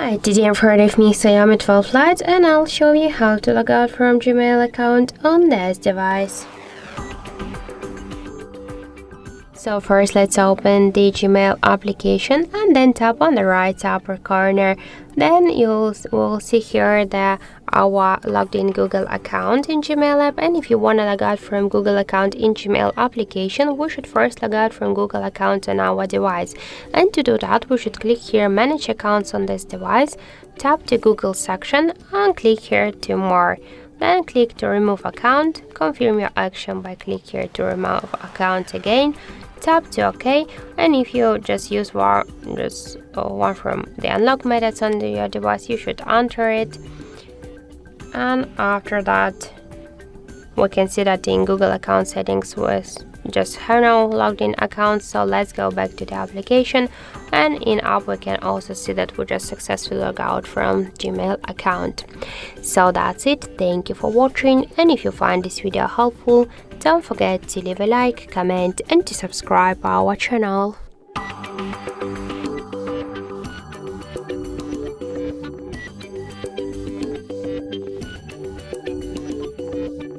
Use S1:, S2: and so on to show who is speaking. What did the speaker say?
S1: Hi, today I'm front of me XIAOMI 12 Lite and I'll show you how to log out from Gmail account on this device. So first let's open the Gmail application and then tap on the right upper corner. Then you'll see here our logged in Google account in Gmail app, and if you want to log out from Google account in Gmail application, we should first log out from Google account on our device. And to do that, we should click here manage accounts on this device, tap the Google section and click here to more. Then click to remove account, confirm your action by click here to remove account again, tap to OK, and if you just use one from the unlock methods on your device, you should enter it. And after that, we can see that in Google account settings was just have no logged in account. So let's go back to the application, and in app we can also see that we just successfully log out from Gmail account. So that's it. Thank you for watching, and if you find this video helpful, don't forget to leave a like, comment and to subscribe our channel.